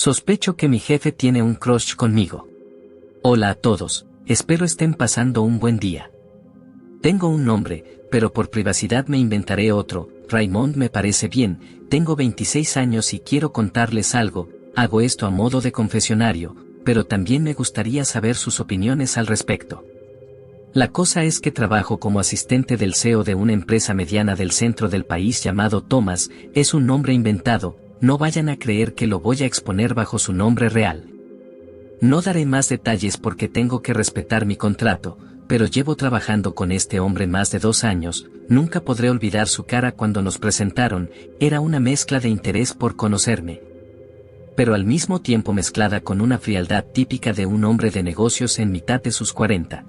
Sospecho que mi jefe tiene un crush conmigo. Hola a todos, espero estén pasando un buen día. Tengo un nombre, pero por privacidad me inventaré otro. Raymond me parece bien, tengo 26 años y quiero contarles algo, hago esto a modo de confesionario, pero también me gustaría saber sus opiniones al respecto. La cosa es que trabajo como asistente del CEO de una empresa mediana del centro del país llamado Thomas, es un nombre inventado, no vayan a creer que lo voy a exponer bajo su nombre real. No daré más detalles porque tengo que respetar mi contrato, pero llevo trabajando con este hombre más de 2 años, nunca podré olvidar su cara cuando nos presentaron, era una mezcla de interés por conocerme, pero al mismo tiempo mezclada con una frialdad típica de un hombre de negocios en mitad de sus 40.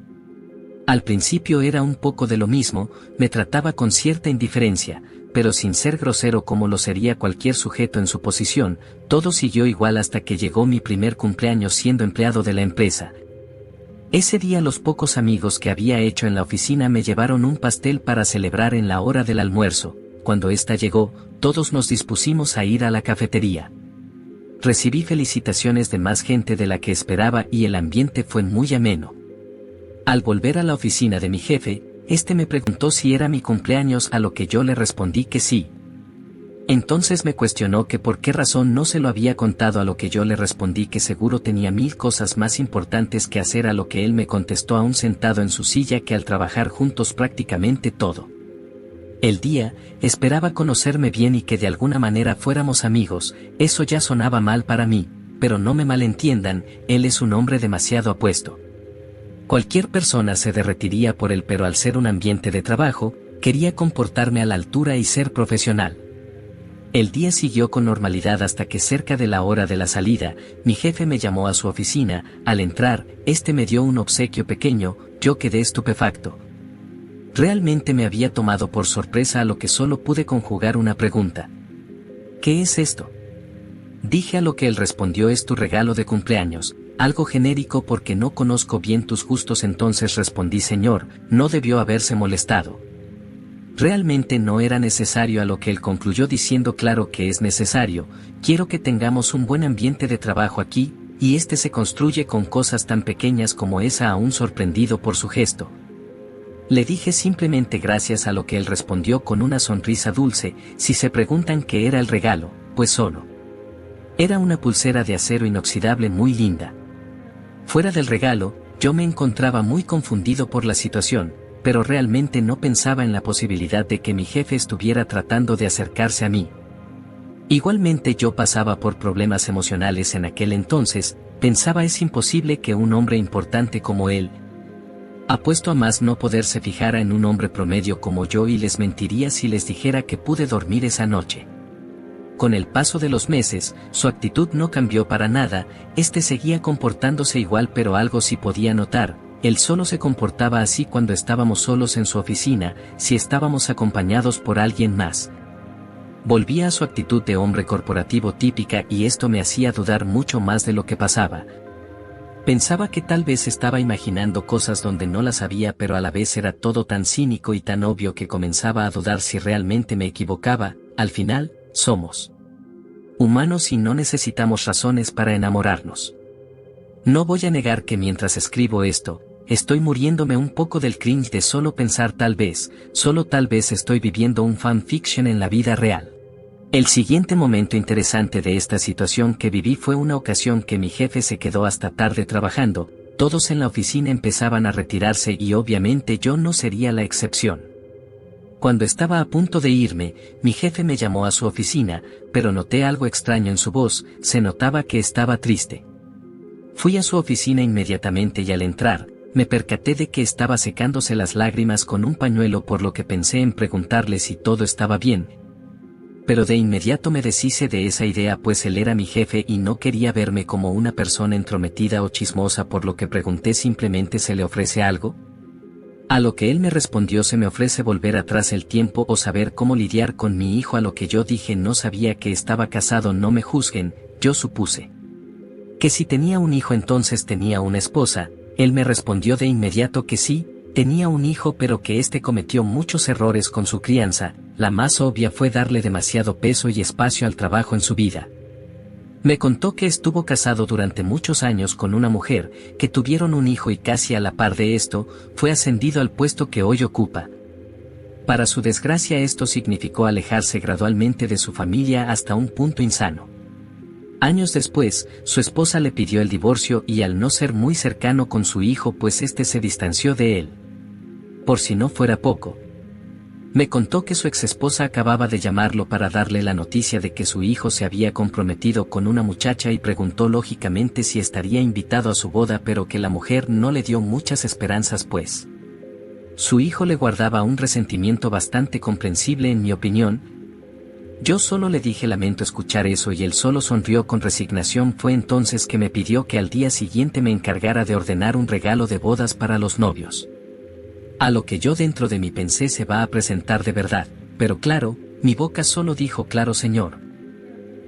Al principio era un poco de lo mismo, me trataba con cierta indiferencia, pero sin ser grosero como lo sería cualquier sujeto en su posición, todo siguió igual hasta que llegó mi primer cumpleaños siendo empleado de la empresa. Ese día los pocos amigos que había hecho en la oficina me llevaron un pastel para celebrar en la hora del almuerzo. Cuando ésta llegó, todos nos dispusimos a ir a la cafetería. Recibí felicitaciones de más gente de la que esperaba y el ambiente fue muy ameno. Al volver a la oficina de mi jefe, este me preguntó si era mi cumpleaños, a lo que yo le respondí que sí. Entonces me cuestionó que por qué razón no se lo había contado, a lo que yo le respondí que seguro tenía 1000 cosas más importantes que hacer, a lo que él me contestó aún sentado en su silla que al trabajar juntos prácticamente todo el día, esperaba conocerme bien y que de alguna manera fuéramos amigos. Eso ya sonaba mal para mí, pero no me malentiendan, él es un hombre demasiado apuesto. Cualquier persona se derretiría por él, pero al ser un ambiente de trabajo, quería comportarme a la altura y ser profesional. El día siguió con normalidad hasta que cerca de la hora de la salida, mi jefe me llamó a su oficina. Al entrar, me dio un obsequio pequeño, yo quedé estupefacto. Realmente me había tomado por sorpresa, a lo que solo pude conjugar una pregunta. ¿Qué es esto? Dije, a lo que él respondió: es tu regalo de cumpleaños. Algo genérico porque no conozco bien tus gustos. Entonces respondí: señor, no debió haberse molestado. Realmente no era necesario, a lo que él concluyó diciendo: claro que es necesario, quiero que tengamos un buen ambiente de trabajo aquí, y se construye con cosas tan pequeñas como esa. Aún sorprendido por su gesto, le dije simplemente gracias, a lo que él respondió con una sonrisa dulce: si se preguntan qué era el regalo, pues solo era una pulsera de acero inoxidable muy linda. Fuera del regalo, yo me encontraba muy confundido por la situación, pero realmente no pensaba en la posibilidad de que mi jefe estuviera tratando de acercarse a mí. Igualmente yo pasaba por problemas emocionales en aquel entonces, pensaba: es imposible que un hombre importante como él, apuesto a más no poder, se fijara en un hombre promedio como yo, y les mentiría si les dijera que pude dormir esa noche. Con el paso de los meses, su actitud no cambió para nada, seguía comportándose igual, pero algo sí podía notar: él solo se comportaba así cuando estábamos solos en su oficina. Si estábamos acompañados por alguien más, volvía a su actitud de hombre corporativo típica, y esto me hacía dudar mucho más de lo que pasaba. Pensaba que tal vez estaba imaginando cosas donde no las había, pero a la vez era todo tan cínico y tan obvio que comenzaba a dudar si realmente me equivocaba. Al final, somos humanos y no necesitamos razones para enamorarnos. No voy a negar que mientras escribo esto, estoy muriéndome un poco del cringe de solo pensar solo tal vez estoy viviendo un fanfiction en la vida real. El siguiente momento interesante de esta situación que viví fue una ocasión que mi jefe se quedó hasta tarde trabajando, todos en la oficina empezaban a retirarse y obviamente yo no sería la excepción. Cuando estaba a punto de irme, mi jefe me llamó a su oficina, pero noté algo extraño en su voz, se notaba que estaba triste. Fui a su oficina inmediatamente y al entrar, me percaté de que estaba secándose las lágrimas con un pañuelo, por lo que pensé en preguntarle si todo estaba bien. Pero de inmediato me deshice de esa idea, pues él era mi jefe y no quería verme como una persona entrometida o chismosa, por lo que pregunté simplemente: ¿se le ofrece algo? A lo que él me respondió: se me ofrece volver atrás el tiempo o saber cómo lidiar con mi hijo, a lo que yo dije: no sabía que estaba casado, no me juzguen. Yo supuse que si tenía un hijo entonces tenía una esposa. Él me respondió de inmediato que sí, tenía un hijo, pero que cometió muchos errores con su crianza. La más obvia fue darle demasiado peso y espacio al trabajo en su vida. Me contó que estuvo casado durante muchos años con una mujer, que tuvieron un hijo y casi a la par de esto, fue ascendido al puesto que hoy ocupa. Para su desgracia esto significó alejarse gradualmente de su familia hasta un punto insano. Años después, su esposa le pidió el divorcio y al no ser muy cercano con su hijo pues éste se distanció de él. Por si no fuera poco. Me contó que su exesposa acababa de llamarlo para darle la noticia de que su hijo se había comprometido con una muchacha y preguntó lógicamente si estaría invitado a su boda, pero que la mujer no le dio muchas esperanzas pues su hijo le guardaba un resentimiento bastante comprensible en mi opinión. Yo solo le dije lamento escuchar eso y él solo sonrió con resignación. Fue entonces que me pidió que al día siguiente me encargara de ordenar un regalo de bodas para los novios. A lo que yo dentro de mí pensé se va a presentar de verdad, pero claro, mi boca solo dijo claro señor.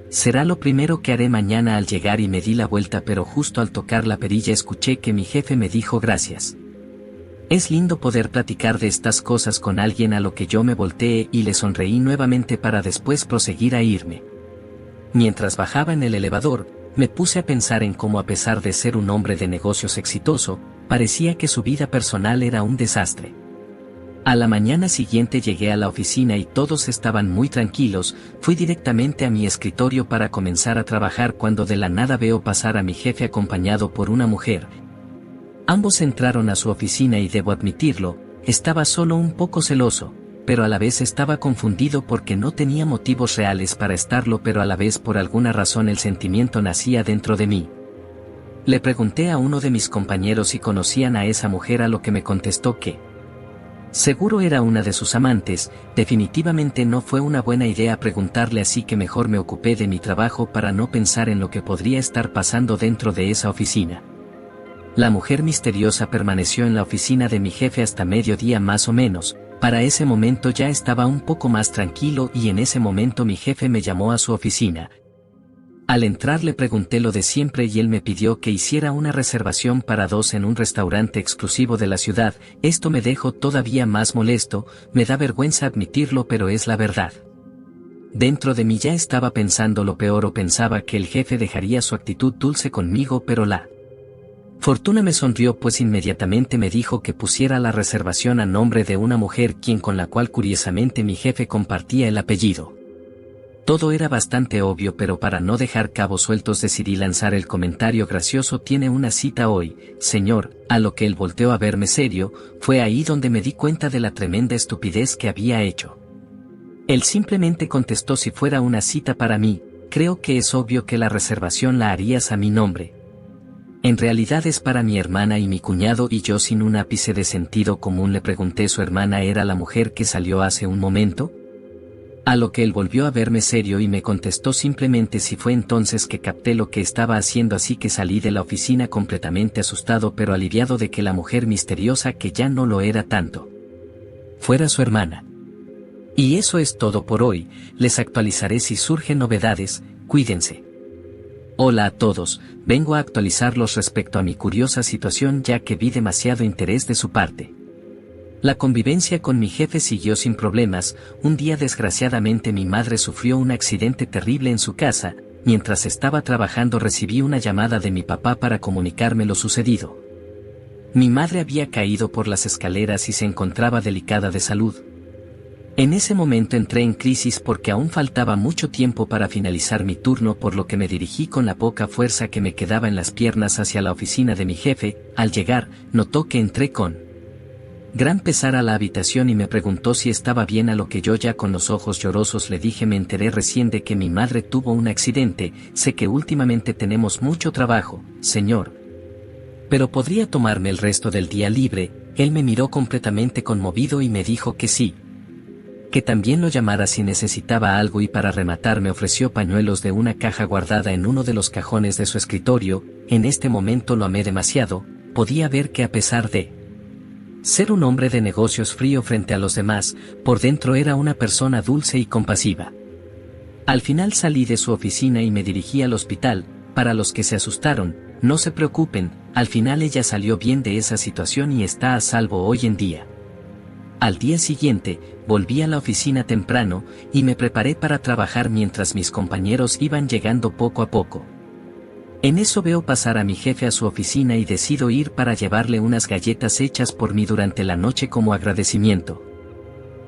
Será lo primero que haré mañana al llegar y me di la vuelta pero justo al tocar la perilla escuché que mi jefe me dijo gracias. Es lindo poder platicar de estas cosas con alguien, a lo que yo me volteé y le sonreí nuevamente para después proseguir a irme. Mientras bajaba en el elevador, me puse a pensar en cómo a pesar de ser un hombre de negocios exitoso, parecía que su vida personal era un desastre. A la mañana siguiente llegué a la oficina y todos estaban muy tranquilos. Fui directamente a mi escritorio para comenzar a trabajar cuando de la nada veo pasar a mi jefe acompañado por una mujer. Ambos entraron a su oficina y debo admitirlo, estaba solo un poco celoso, pero a la vez estaba confundido porque no tenía motivos reales para estarlo, pero a la vez por alguna razón el sentimiento nacía dentro de mí. Le pregunté a uno de mis compañeros si conocían a esa mujer, a lo que me contestó que seguro era una de sus amantes. Definitivamente no fue una buena idea preguntarle, así que mejor me ocupé de mi trabajo para no pensar en lo que podría estar pasando dentro de esa oficina. La mujer misteriosa permaneció en la oficina de mi jefe hasta mediodía más o menos. Para ese momento ya estaba un poco más tranquilo y en ese momento mi jefe me llamó a su oficina. Al entrar le pregunté lo de siempre y él me pidió que hiciera una reservación para 2 en un restaurante exclusivo de la ciudad. Esto me dejó todavía más molesto, me da vergüenza admitirlo pero es la verdad. Dentro de mí ya estaba pensando lo peor, o pensaba que el jefe dejaría su actitud dulce conmigo, pero la fortuna me sonrió pues inmediatamente me dijo que pusiera la reservación a nombre de una mujer con la cual curiosamente mi jefe compartía el apellido. Todo era bastante obvio, pero para no dejar cabos sueltos decidí lanzar el comentario gracioso: tiene una cita hoy, señor, a lo que él volteó a verme serio. Fue ahí donde me di cuenta de la tremenda estupidez que había hecho. Él simplemente contestó: si fuera una cita para mí, creo que es obvio que la reservación la harías a mi nombre. En realidad es para mi hermana y mi cuñado. Y yo, sin un ápice de sentido común, le pregunté: ¿su hermana era la mujer que salió hace un momento? A lo que él volvió a verme serio y me contestó simplemente si fue entonces que capté lo que estaba haciendo, así que salí de la oficina completamente asustado pero aliviado de que la mujer misteriosa, que ya no lo era tanto, fuera su hermana. Y eso es todo por hoy, les actualizaré si surgen novedades, cuídense. Hola a todos, vengo a actualizarlos respecto a mi curiosa situación ya que vi demasiado interés de su parte. La convivencia con mi jefe siguió sin problemas. Un día desgraciadamente mi madre sufrió un accidente terrible en su casa. Mientras estaba trabajando recibí una llamada de mi papá para comunicarme lo sucedido. Mi madre había caído por las escaleras y se encontraba delicada de salud. En ese momento entré en crisis porque aún faltaba mucho tiempo para finalizar mi turno, por lo que me dirigí con la poca fuerza que me quedaba en las piernas hacia la oficina de mi jefe. Al llegar, notó que entré con gran pesar a la habitación y me preguntó si estaba bien, a lo que yo, ya con los ojos llorosos, le dije: me enteré recién de que mi madre tuvo un accidente. Sé que últimamente tenemos mucho trabajo, señor, pero ¿podría tomarme el resto del día libre? Él me miró completamente conmovido y me dijo que sí, que también lo llamara si necesitaba algo, y para rematar me ofreció pañuelos de una caja guardada en uno de los cajones de su escritorio. En este momento lo amé demasiado. Podía ver que a pesar de ser un hombre de negocios frío frente a los demás, por dentro era una persona dulce y compasiva. Al final salí de su oficina y me dirigí al hospital. Para los que se asustaron, no se preocupen, al final ella salió bien de esa situación y está a salvo hoy en día. Al día siguiente, volví a la oficina temprano y me preparé para trabajar mientras mis compañeros iban llegando poco a poco. En eso veo pasar a mi jefe a su oficina y decido ir para llevarle unas galletas hechas por mí durante la noche como agradecimiento.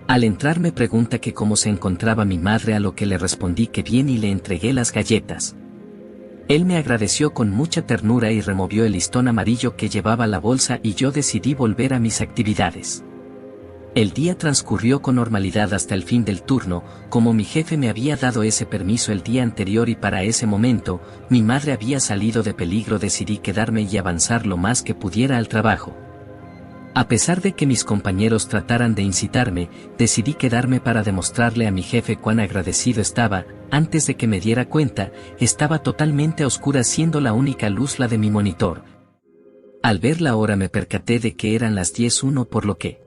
Al entrar me pregunta que cómo se encontraba mi madre, a lo que le respondí que bien y le entregué las galletas. Él me agradeció con mucha ternura y removió el listón amarillo que llevaba la bolsa y yo decidí volver a mis actividades. El día transcurrió con normalidad hasta el fin del turno, como mi jefe me había dado ese permiso el día anterior y para ese momento, mi madre había salido de peligro, decidí quedarme y avanzar lo más que pudiera al trabajo. A pesar de que mis compañeros trataran de incitarme, decidí quedarme para demostrarle a mi jefe cuán agradecido estaba. Antes de que me diera cuenta, estaba totalmente a oscuras, siendo la única luz la de mi monitor. Al ver la hora me percaté de que eran las 10:01, por lo que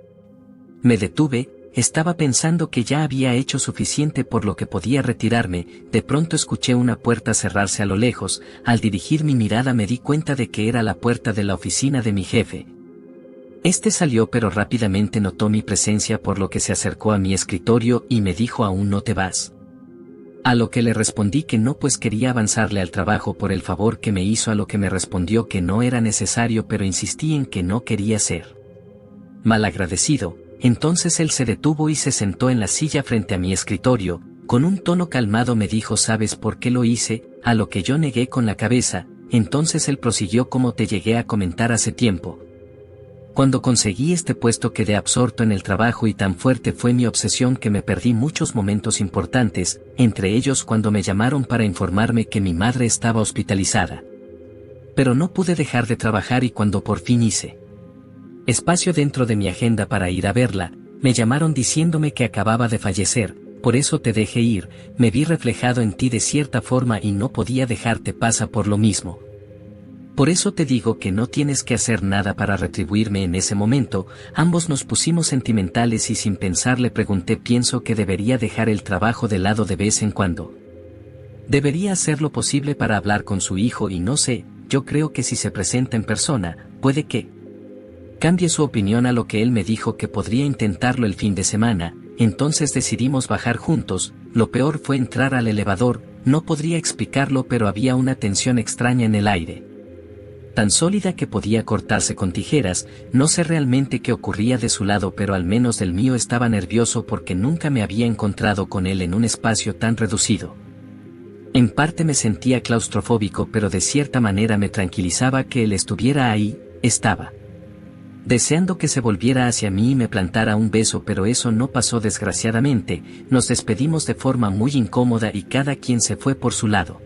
me detuve. Estaba pensando que ya había hecho suficiente, por lo que podía retirarme. De pronto escuché una puerta cerrarse a lo lejos. Al dirigir mi mirada me di cuenta de que era la puerta de la oficina de mi jefe. Este salió, pero rápidamente notó mi presencia, por lo que se acercó a mi escritorio y me dijo: ¿aún no te vas? A lo que le respondí que no, pues quería avanzarle al trabajo por el favor que me hizo, a lo que me respondió que no era necesario, pero insistí en que no quería ser malagradecido. Entonces él se detuvo y se sentó en la silla frente a mi escritorio. Con un tono calmado me dijo: ¿sabes por qué lo hice? A lo que yo negué con la cabeza. Entonces él prosiguió: como te llegué a comentar hace tiempo, cuando conseguí este puesto quedé absorto en el trabajo y tan fuerte fue mi obsesión que me perdí muchos momentos importantes, entre ellos cuando me llamaron para informarme que mi madre estaba hospitalizada. Pero no pude dejar de trabajar y cuando por fin hice espacio dentro de mi agenda para ir a verla, me llamaron diciéndome que acababa de fallecer. Por eso te dejé ir, me vi reflejado en ti de cierta forma y no podía dejarte pasar por lo mismo. Por eso te digo que no tienes que hacer nada para retribuirme. En ese momento, ambos nos pusimos sentimentales y sin pensar le pregunté: pienso que debería dejar el trabajo de lado de vez en cuando. Debería hacer lo posible para hablar con su hijo y no sé, yo creo que si se presenta en persona, puede que cambie su opinión, a lo que él me dijo que podría intentarlo el fin de semana. Entonces decidimos bajar juntos. Lo peor fue entrar al elevador, no podría explicarlo, pero había una tensión extraña en el aire, tan sólida que podía cortarse con tijeras. No sé realmente qué ocurría de su lado, pero al menos del mío estaba nervioso porque nunca me había encontrado con él en un espacio tan reducido. En parte me sentía claustrofóbico, pero de cierta manera me tranquilizaba que él estuviera ahí. Estaba deseando que se volviera hacia mí y me plantara un beso, pero eso no pasó desgraciadamente. Nos despedimos de forma muy incómoda y cada quien se fue por su lado.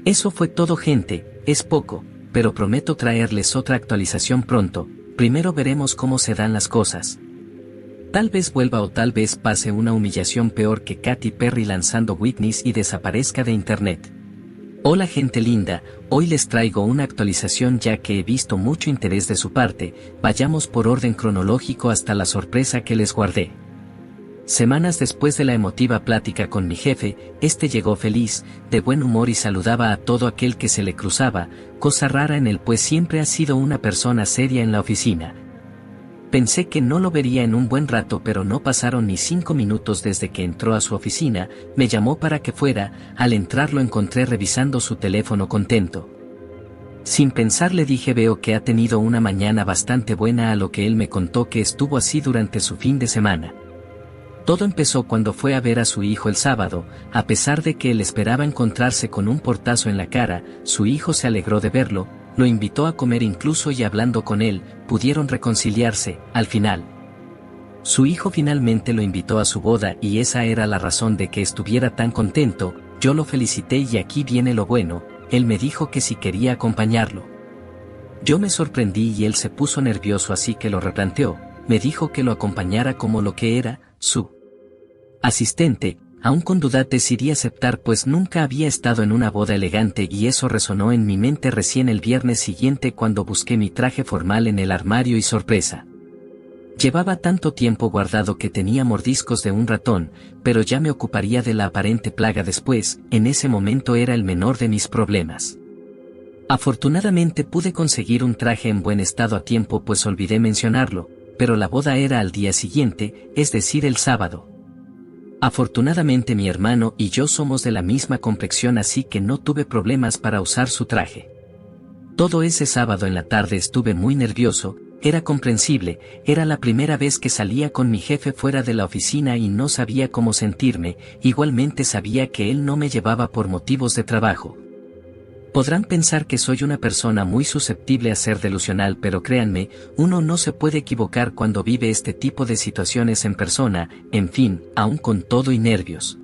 Eso fue todo, gente. Es poco, pero prometo traerles otra actualización pronto. Primero veremos cómo se dan las cosas. Tal vez vuelva o tal vez pase una humillación peor que Katy Perry lanzando Whitney y desaparezca de internet. Hola gente linda, hoy les traigo una actualización ya que he visto mucho interés de su parte. Vayamos por orden cronológico hasta la sorpresa que les guardé. Semanas después de la emotiva plática con mi jefe, este llegó feliz, de buen humor y saludaba a todo aquel que se le cruzaba, cosa rara en él pues siempre ha sido una persona seria en la oficina. Pensé que no lo vería en un buen rato, pero no pasaron ni 5 minutos desde que entró a su oficina. Me llamó para que fuera. Al entrar lo encontré revisando su teléfono contento. Sin pensar le dije: veo que ha tenido una mañana bastante buena, a lo que él me contó que estuvo así durante su fin de semana. Todo empezó cuando fue a ver a su hijo el sábado. A pesar de que él esperaba encontrarse con un portazo en la cara, su hijo se alegró de verlo, lo invitó a comer incluso y hablando con él, pudieron reconciliarse. Al final, su hijo finalmente lo invitó a su boda y esa era la razón de que estuviera tan contento. Yo lo felicité y aquí viene lo bueno, él me dijo que si quería acompañarlo. Yo me sorprendí y él se puso nervioso, así que lo replanteó. Me dijo que lo acompañara como lo que era, su asistente. Aún con duda decidí aceptar, pues nunca había estado en una boda elegante y eso resonó en mi mente recién el viernes siguiente cuando busqué mi traje formal en el armario y sorpresa. Llevaba tanto tiempo guardado que tenía mordiscos de un ratón, pero ya me ocuparía de la aparente plaga después. En ese momento era el menor de mis problemas. Afortunadamente pude conseguir un traje en buen estado a tiempo, pues olvidé mencionarlo, pero la boda era al día siguiente, es decir el sábado. Afortunadamente mi hermano y yo somos de la misma complexión, así que no tuve problemas para usar su traje. Todo ese sábado en la tarde estuve muy nervioso. Era comprensible, era la primera vez que salía con mi jefe fuera de la oficina y no sabía cómo sentirme. Igualmente sabía que él no me llevaba por motivos de trabajo. Podrán pensar que soy una persona muy susceptible a ser delusional, pero créanme, uno no se puede equivocar cuando vive este tipo de situaciones en persona. En fin, aún con todo y nervios.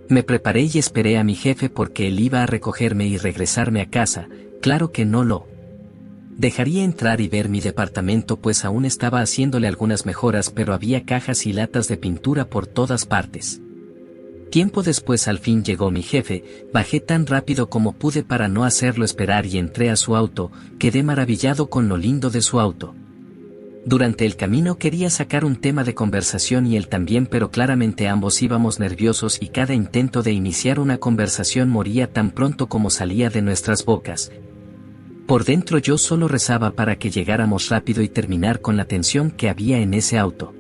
Me preparé y esperé a mi jefe porque él iba a recogerme y regresarme a casa. Claro que no lo dejaría entrar y ver mi departamento, pues aún estaba haciéndole algunas mejoras, pero había cajas y latas de pintura por todas partes. Tiempo después al fin llegó mi jefe. Bajé tan rápido como pude para no hacerlo esperar y entré a su auto. Quedé maravillado con lo lindo de su auto. Durante el camino quería sacar un tema de conversación y él también, pero claramente ambos íbamos nerviosos y cada intento de iniciar una conversación moría tan pronto como salía de nuestras bocas. Por dentro yo solo rezaba para que llegáramos rápido y terminar con la tensión que había en ese auto.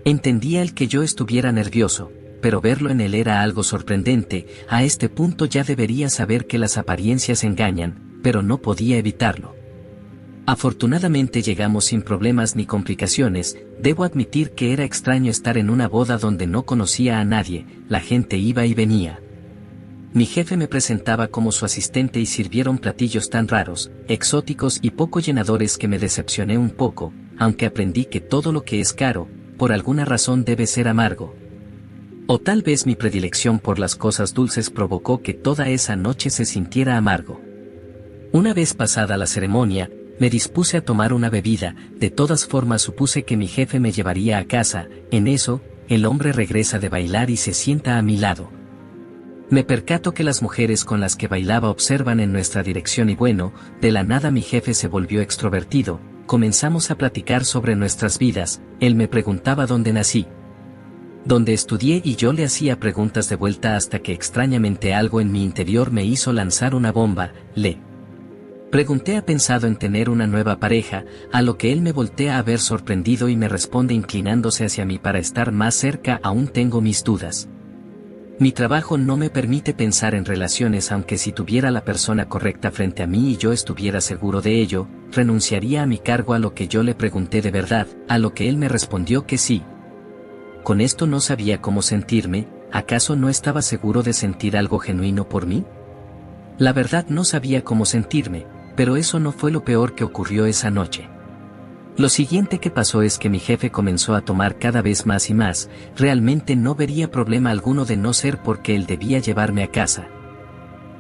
Entendía el que yo estuviera nervioso, pero verlo en él era algo sorprendente. A este punto ya debería saber que las apariencias engañan, pero no podía evitarlo. Afortunadamente llegamos sin problemas ni complicaciones. Debo admitir que era extraño estar en una boda donde no conocía a nadie, la gente iba y venía. Mi jefe me presentaba como su asistente y sirvieron platillos tan raros, exóticos y poco llenadores que me decepcioné un poco, aunque aprendí que todo lo que es caro, por alguna razón debe ser amargo. O tal vez mi predilección por las cosas dulces provocó que toda esa noche se sintiera amargo. Una vez pasada la ceremonia, me dispuse a tomar una bebida. De todas formas supuse que mi jefe me llevaría a casa. En eso, el hombre regresa de bailar y se sienta a mi lado. Me percato que las mujeres con las que bailaba observan en nuestra dirección y bueno, de la nada mi jefe se volvió extrovertido. Comenzamos a platicar sobre nuestras vidas. Él me preguntaba dónde nací, dónde estudié y yo le hacía preguntas de vuelta hasta que extrañamente algo en mi interior me hizo lanzar una bomba. Le pregunté: ¿ha pensado en tener una nueva pareja? A lo que él me voltea a ver sorprendido y me responde inclinándose hacia mí para estar más cerca: aún tengo mis dudas. Mi trabajo no me permite pensar en relaciones, aunque si tuviera la persona correcta frente a mí y yo estuviera seguro de ello, renunciaría a mi cargo. A lo que yo le pregunté: ¿de verdad?, a lo que él me respondió que sí. Con esto no sabía cómo sentirme. ¿Acaso no estaba seguro de sentir algo genuino por mí? La verdad no sabía cómo sentirme, pero eso no fue lo peor que ocurrió esa noche. Lo siguiente que pasó es que mi jefe comenzó a tomar cada vez más y más. Realmente no vería problema alguno de no ser porque él debía llevarme a casa.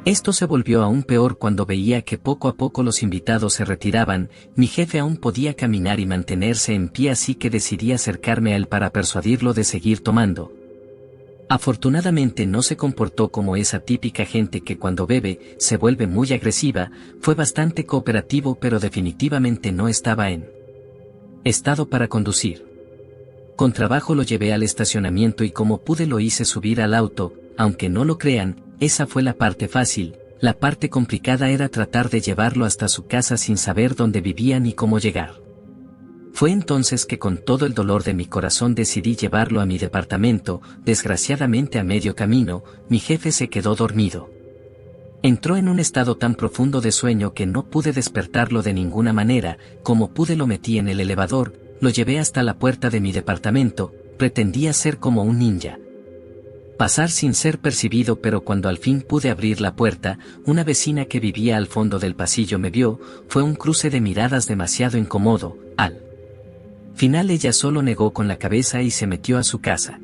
Esto se volvió aún peor cuando veía que poco a poco los invitados se retiraban. Mi jefe aún podía caminar y mantenerse en pie, así que decidí acercarme a él para persuadirlo de seguir tomando. Afortunadamente no se comportó como esa típica gente que cuando bebe se vuelve muy agresiva. Fue bastante cooperativo, pero definitivamente no estaba en estado para conducir. Con trabajo lo llevé al estacionamiento y como pude lo hice subir al auto. Aunque no lo crean, esa fue la parte fácil. La parte complicada era tratar de llevarlo hasta su casa sin saber dónde vivía ni cómo llegar. Fue entonces que con todo el dolor de mi corazón decidí llevarlo a mi departamento. Desgraciadamente a medio camino, mi jefe se quedó dormido. Entró en un estado tan profundo de sueño que no pude despertarlo de ninguna manera. Como pude lo metí en el elevador, lo llevé hasta la puerta de mi departamento. Pretendía ser como un ninja, pasar sin ser percibido, pero cuando al fin pude abrir la puerta, una vecina que vivía al fondo del pasillo me vio. Fue un cruce de miradas demasiado incómodo. Al final ella solo negó con la cabeza y se metió a su casa.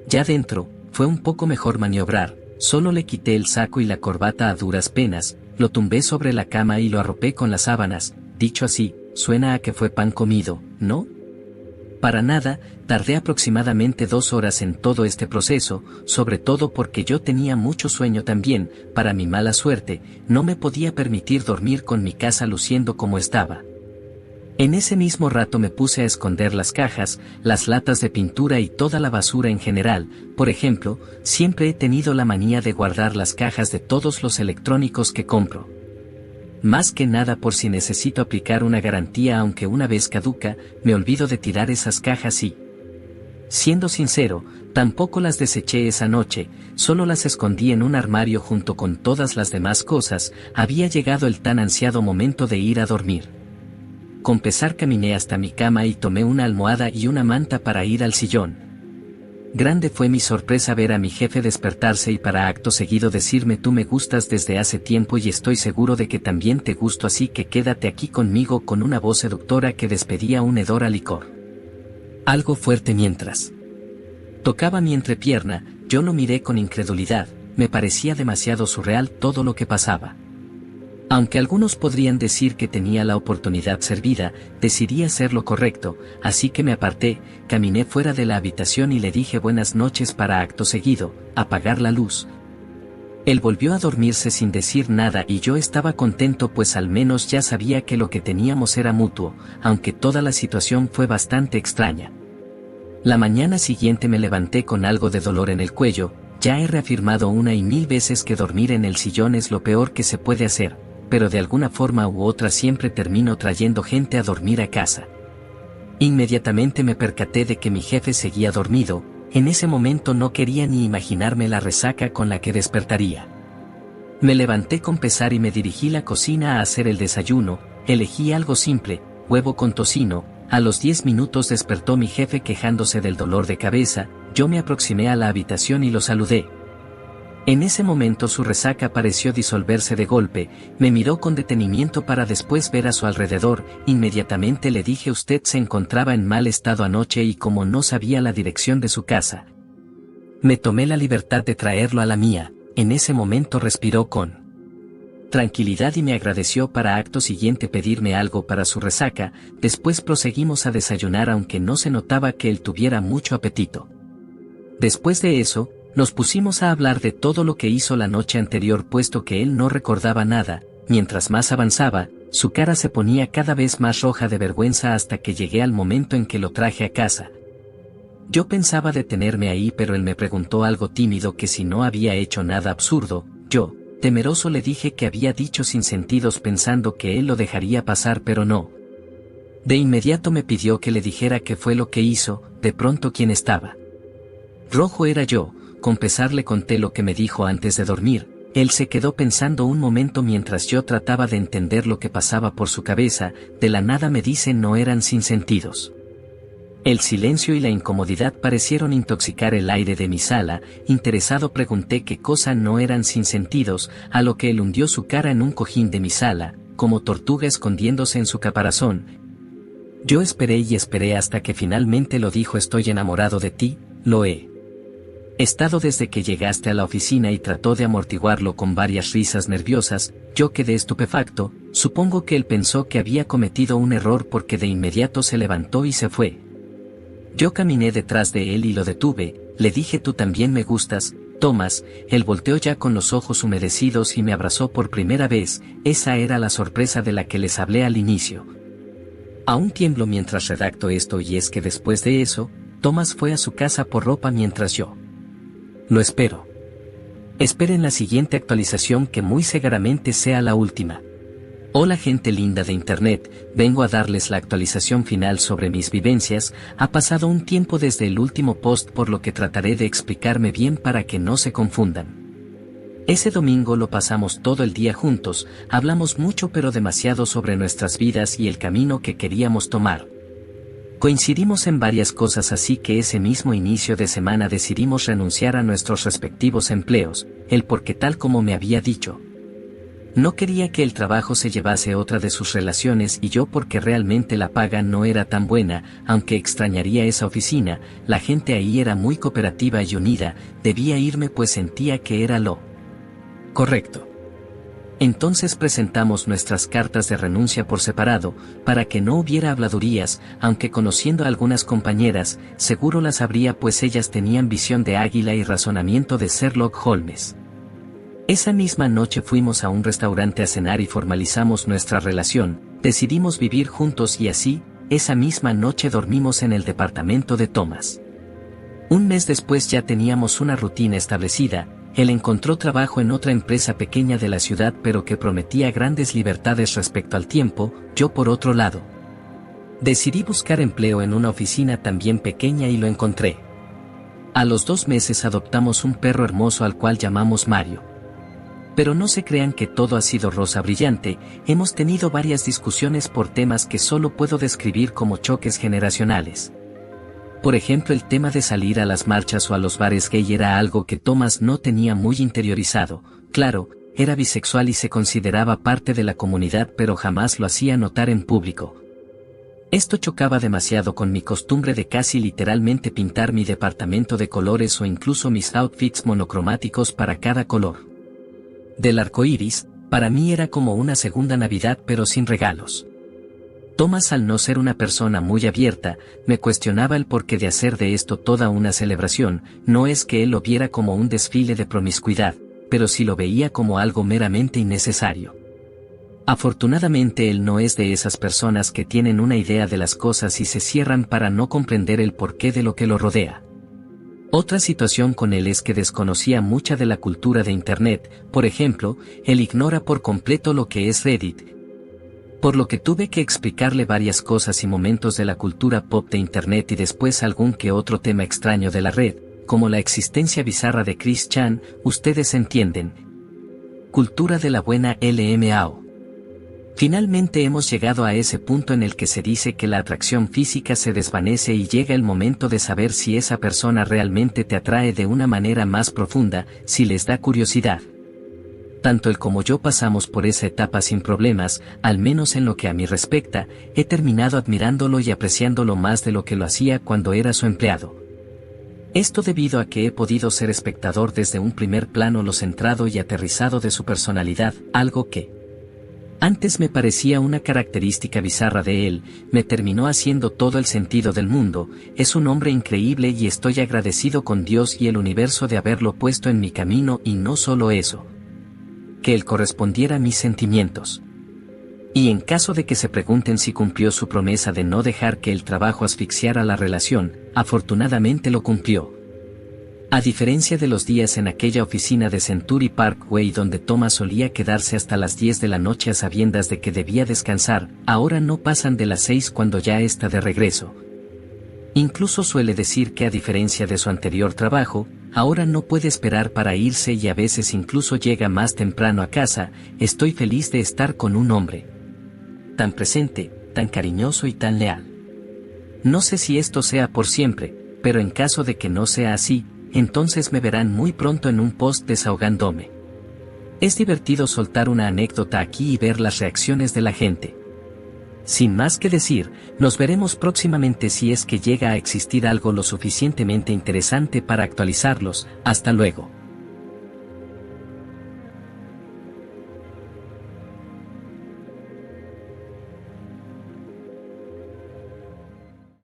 Ya dentro, fue un poco mejor maniobrar. Solo le quité el saco y la corbata a duras penas, lo tumbé sobre la cama y lo arropé con las sábanas. Dicho así, suena a que fue pan comido, ¿no? Para nada. Tardé aproximadamente 2 horas en todo este proceso, sobre todo porque yo tenía mucho sueño también. Para mi mala suerte, no me podía permitir dormir con mi casa luciendo como estaba. En ese mismo rato me puse a esconder las cajas, las latas de pintura y toda la basura en general. Por ejemplo, siempre he tenido la manía de guardar las cajas de todos los electrónicos que compro. Más que nada por si necesito aplicar una garantía, aunque una vez caduca, me olvido de tirar esas cajas y, siendo sincero, Tampoco las deseché esa noche, solo las escondí en un armario junto con todas las demás cosas. Había llegado el tan ansiado momento de ir a dormir. Con pesar caminé hasta mi cama y tomé una almohada y una manta para ir al sillón. Grande fue mi sorpresa ver a mi jefe despertarse y para acto seguido decirme: tú me gustas desde hace tiempo y estoy seguro de que también te gusto, así que quédate aquí conmigo, con una voz seductora que despedía un hedor a licor. Algo fuerte mientras tocaba mi entrepierna. Yo lo miré con incredulidad, me parecía demasiado surreal todo lo que pasaba. Aunque algunos podrían decir que tenía la oportunidad servida, decidí hacer lo correcto, así que me aparté, caminé fuera de la habitación y le dije buenas noches para acto seguido apagar la luz. Él volvió a dormirse sin decir nada y yo estaba contento, pues al menos ya sabía que lo que teníamos era mutuo, aunque toda la situación fue bastante extraña. La mañana siguiente me levanté con algo de dolor en el cuello. Ya he reafirmado una y mil veces que dormir en el sillón es lo peor que se puede hacer, pero de alguna forma u otra siempre termino trayendo gente a dormir a casa. Inmediatamente me percaté de que mi jefe seguía dormido. En ese momento no quería ni imaginarme la resaca con la que despertaría. Me levanté con pesar y me dirigí a la cocina a hacer el desayuno. Elegí algo simple, huevo con tocino. A los 10 minutos despertó mi jefe quejándose del dolor de cabeza. Yo me aproximé a la habitación y lo saludé. En ese momento su resaca pareció disolverse de golpe. Me miró con detenimiento para después ver a su alrededor. Inmediatamente le dije: usted se encontraba en mal estado anoche y como no sabía la dirección de su casa, me tomé la libertad de traerlo a la mía. En ese momento respiró con tranquilidad y me agradeció para acto siguiente pedirme algo para su resaca. Después proseguimos a desayunar, aunque no se notaba que él tuviera mucho apetito. Después de eso, nos pusimos a hablar de todo lo que hizo la noche anterior, puesto que él no recordaba nada. Mientras más avanzaba, su cara se ponía cada vez más roja de vergüenza hasta que llegué al momento en que lo traje a casa. Yo pensaba detenerme ahí, pero él me preguntó algo tímido, que si no había hecho nada absurdo. Yo, temeroso, le dije que había dicho sinsentidos, pensando que él lo dejaría pasar, pero no. De inmediato me pidió que le dijera qué fue lo que hizo. De pronto, ¿quién estaba rojo era yo. Con pesar le conté lo que me dijo antes de dormir. Él se quedó pensando un momento mientras yo trataba de entender lo que pasaba por su cabeza. De la nada me dice: no eran sinsentidos. El silencio y la incomodidad parecieron intoxicar el aire de mi sala. Interesado pregunté qué cosa no eran sinsentidos, a lo que él hundió su cara en un cojín de mi sala, como tortuga escondiéndose en su caparazón. Yo esperé y esperé hasta que finalmente lo dijo: estoy enamorado de ti, lo he estado desde que llegaste a la oficina, y trató de amortiguarlo con varias risas nerviosas. Yo quedé estupefacto. Supongo que él pensó que había cometido un error, porque de inmediato se levantó y se fue. Yo caminé detrás de él y lo detuve. Le dije: tú también me gustas, Thomas. Él volteó ya con los ojos humedecidos y me abrazó por primera vez. Esa era la sorpresa de la que les hablé al inicio. Aún tiemblo mientras redacto esto, y es que después de eso, Thomas fue a su casa por ropa mientras yo lo espero. Esperen la siguiente actualización, que muy seguramente sea la última. Hola gente linda de internet, vengo a darles la actualización final sobre mis vivencias. Ha pasado un tiempo desde el último post, por lo que trataré de explicarme bien para que no se confundan. Ese domingo lo pasamos todo el día juntos, hablamos mucho pero demasiado sobre nuestras vidas y el camino que queríamos tomar. Coincidimos en varias cosas, así que ese mismo inicio de semana decidimos renunciar a nuestros respectivos empleos. Él porque, tal como me había dicho, no quería que el trabajo se llevase otra de sus relaciones, y yo porque realmente la paga no era tan buena, aunque extrañaría esa oficina. La gente ahí era muy cooperativa y unida. Debía irme pues sentía que era lo correcto. Entonces presentamos nuestras cartas de renuncia por separado, para que no hubiera habladurías, aunque conociendo a algunas compañeras, seguro las habría, pues ellas tenían visión de águila y razonamiento de Sherlock Holmes. Esa misma noche fuimos a un restaurante a cenar y formalizamos nuestra relación. Decidimos vivir juntos y así, esa misma noche dormimos en el departamento de Thomas. Un mes después ya teníamos una rutina establecida. Él encontró trabajo en otra empresa pequeña de la ciudad, pero que prometía grandes libertades respecto al tiempo. Yo, por otro lado, decidí buscar empleo en una oficina también pequeña y lo encontré. A los 2 meses adoptamos un perro hermoso al cual llamamos Mario. Pero no se crean que todo ha sido rosa brillante, hemos tenido varias discusiones por temas que solo puedo describir como choques generacionales. Por ejemplo, el tema de salir a las marchas o a los bares gay era algo que Thomas no tenía muy interiorizado. Claro, era bisexual y se consideraba parte de la comunidad, pero jamás lo hacía notar en público. Esto chocaba demasiado con mi costumbre de casi literalmente pintar mi departamento de colores o incluso mis outfits monocromáticos para cada color del arco iris. Para mí era como una segunda Navidad pero sin regalos. Thomas, al no ser una persona muy abierta, me cuestionaba el porqué de hacer de esto toda una celebración. No es que él lo viera como un desfile de promiscuidad, pero sí lo veía como algo meramente innecesario. Afortunadamente él no es de esas personas que tienen una idea de las cosas y se cierran para no comprender el porqué de lo que lo rodea. Otra situación con él es que desconocía mucha de la cultura de Internet. Por ejemplo, él ignora por completo lo que es Reddit, por lo que tuve que explicarle varias cosas y momentos de la cultura pop de Internet y después algún que otro tema extraño de la red, como la existencia bizarra de Chris Chan. Ustedes entienden. Cultura de la buena LMAO. Finalmente hemos llegado a ese punto en el que se dice que la atracción física se desvanece y llega el momento de saber si esa persona realmente te atrae de una manera más profunda, si les da curiosidad. Tanto él como yo pasamos por esa etapa sin problemas, al menos en lo que a mí respecta. He terminado admirándolo y apreciándolo más de lo que lo hacía cuando era su empleado. Esto debido a que he podido ser espectador desde un primer plano lo centrado y aterrizado de su personalidad, algo que antes me parecía una característica bizarra de él, me terminó haciendo todo el sentido del mundo. Es un hombre increíble y estoy agradecido con Dios y el universo de haberlo puesto en mi camino, y no solo eso, que él correspondiera a mis sentimientos. Y en caso de que se pregunten si cumplió su promesa de no dejar que el trabajo asfixiara la relación, afortunadamente lo cumplió. A diferencia de los días en aquella oficina de Century Parkway donde Thomas solía quedarse hasta las 10 de la noche a sabiendas de que debía descansar, ahora no pasan de las 6 cuando ya está de regreso. Incluso suele decir que a diferencia de su anterior trabajo, ahora no puede esperar para irse y a veces incluso llega más temprano a casa. Estoy feliz de estar con un hombre tan presente, tan cariñoso y tan leal. No sé si esto sea por siempre, pero en caso de que no sea así, entonces me verán muy pronto en un post desahogándome. Es divertido soltar una anécdota aquí y ver las reacciones de la gente. Sin más que decir, nos veremos próximamente si es que llega a existir algo lo suficientemente interesante para actualizarlos. Hasta luego.